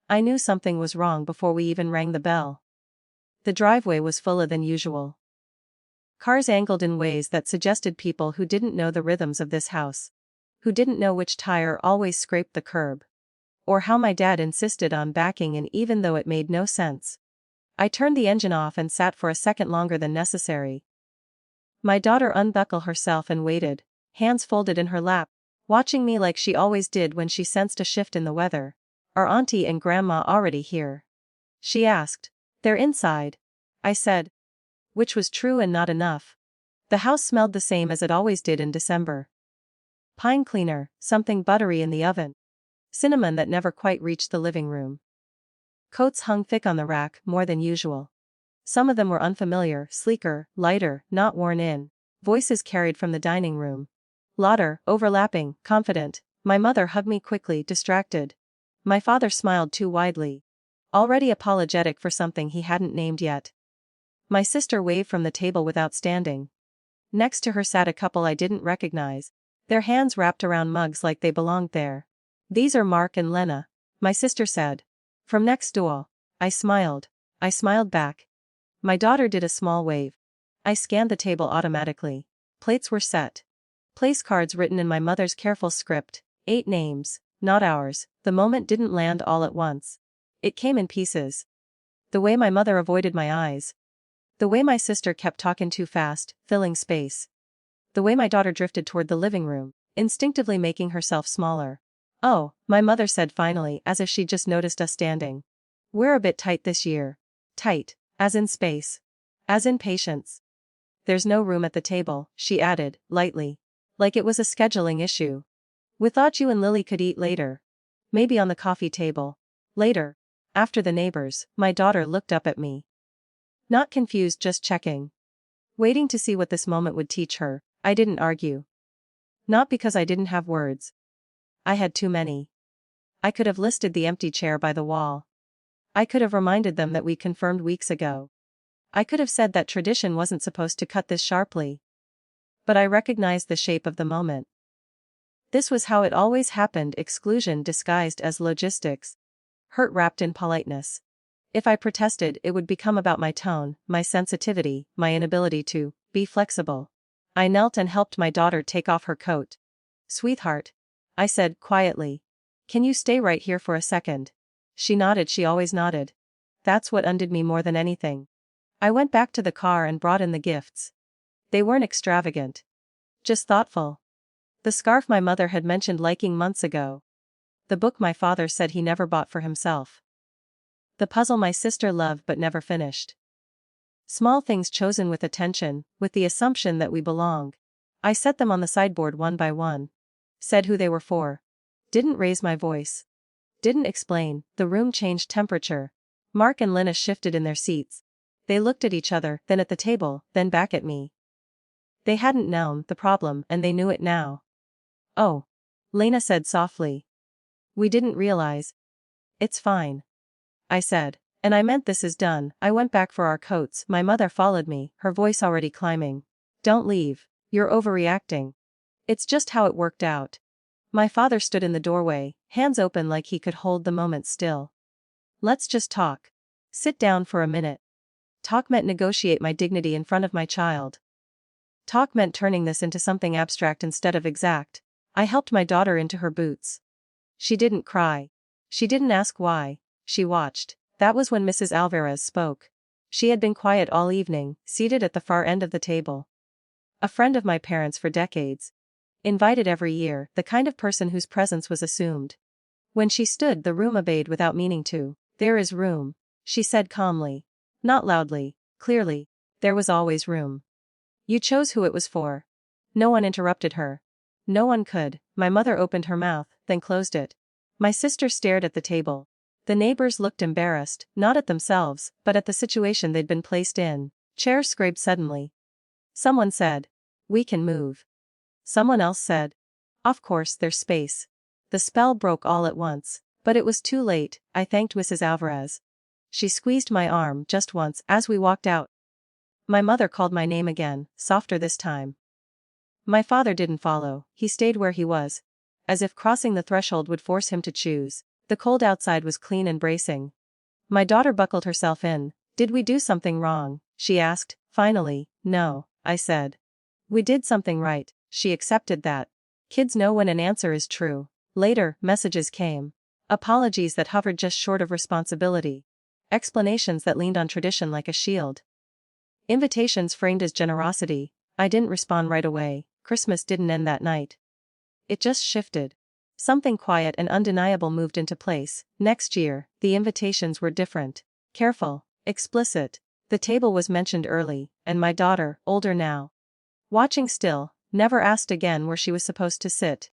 I knew something was wrong before we even rang the bell. The driveway was fuller than usual. Cars angled in ways that suggested people who didn't know the rhythms of this house. Who didn't know which tire always scraped the curb. Or how my dad insisted on backing in even though it made no sense. I turned the engine off and sat for a second longer than necessary. My daughter unbuckled herself and waited, hands folded in her lap, watching me like she always did when she sensed a shift in the weather. Are Auntie and Grandma already here? She asked. They're inside, I said. Which was true and not enough. The house smelled the same as it always did in December. Pine cleaner, something buttery in the oven. Cinnamon that never quite reached the living room. Coats hung thick on the rack, more than usual. Some of them were unfamiliar, sleeker, lighter, not worn in. Voices carried from the dining room. Louder, overlapping, confident. My mother hugged me quickly, distracted. My father smiled too widely. Already apologetic for something he hadn't named yet. My sister waved from the table without standing. Next to her sat a couple I didn't recognize, their hands wrapped around mugs like they belonged there. These are Mark and Lena, my sister said. From next door. I smiled. I smiled back. My daughter did a small wave. I scanned the table automatically. Plates were set. Place cards written in my mother's careful script, 8 names, not ours. The moment didn't land all at once. It came in pieces. The way my mother avoided my eyes. The way my sister kept talking too fast, filling space. The way my daughter drifted toward the living room, instinctively making herself smaller. Oh, my mother said finally, as if she'd just noticed us standing. We're a bit tight this year. Tight, as in space. As in patience. There's no room at the table, she added, lightly. Like it was a scheduling issue. We thought you and Lily could eat later. Maybe on the coffee table. Later. After the neighbors. My daughter looked up at me. Not confused, just checking. Waiting to see what this moment would teach her. I didn't argue. Not because I didn't have words. I had too many. I could have listed the empty chair by the wall. I could have reminded them that we confirmed weeks ago. I could have said that tradition wasn't supposed to cut this sharply. But I recognized the shape of the moment. This was how it always happened, exclusion disguised as logistics. Hurt wrapped in politeness. If I protested, it would become about my tone, my sensitivity, my inability to be flexible. I knelt and helped my daughter take off her coat. Sweetheart, I said quietly. Can you stay right here for a second? She nodded, she always nodded. That's what undid me more than anything. I went back to the car and brought in the gifts. They weren't extravagant. Just thoughtful. The scarf my mother had mentioned liking months ago. The book my father said he never bought for himself. The puzzle my sister loved but never finished. Small things chosen with attention, with the assumption that we belong. I set them on the sideboard one by one. Said who they were for. Didn't raise my voice. Didn't explain. The room changed temperature. Mark and Lena shifted in their seats. They looked at each other, then at the table, then back at me. They hadn't known the problem, and they knew it now. Oh. Lena said softly. We didn't realize. It's fine. I said. And I meant this is done. I went back for our coats. My mother followed me, her voice already climbing. Don't leave. You're overreacting. It's just how it worked out. My father stood in the doorway, hands open like he could hold the moment still. Let's just talk. Sit down for a minute. Talk meant negotiate my dignity in front of my child. Talk meant turning this into something abstract instead of exact. I helped my daughter into her boots. She didn't cry. She didn't ask why. She watched. That was when Mrs. Alvarez spoke. She had been quiet all evening, seated at the far end of the table. A friend of my parents for decades. Invited every year, the kind of person whose presence was assumed. When she stood, the room obeyed without meaning to. There is room, she said calmly. Not loudly, clearly. There was always room. You chose who it was for. No one interrupted her. No one could. My mother opened her mouth, then closed it. My sister stared at the table. The neighbors looked embarrassed, not at themselves, but at the situation they'd been placed in. Chairs scraped suddenly. Someone said, "We can move." Someone else said, "Of course, there's space." The spell broke all at once, but it was too late. I thanked Mrs. Alvarez. She squeezed my arm just once as we walked out. My mother called my name again, softer this time. My father didn't follow, he stayed where he was. As if crossing the threshold would force him to choose. The cold outside was clean and bracing. My daughter buckled herself in. Did we do something wrong? She asked, finally. No, I said. We did something right. She accepted that. Kids know when an answer is true. Later, messages came. Apologies that hovered just short of responsibility. Explanations that leaned on tradition like a shield. Invitations framed as generosity. I didn't respond right away. Christmas didn't end that night. It just shifted. Something quiet and undeniable moved into place. Next year, the invitations were different. Careful, explicit. The table was mentioned early, and my daughter, older now, watching still, never asked again where she was supposed to sit.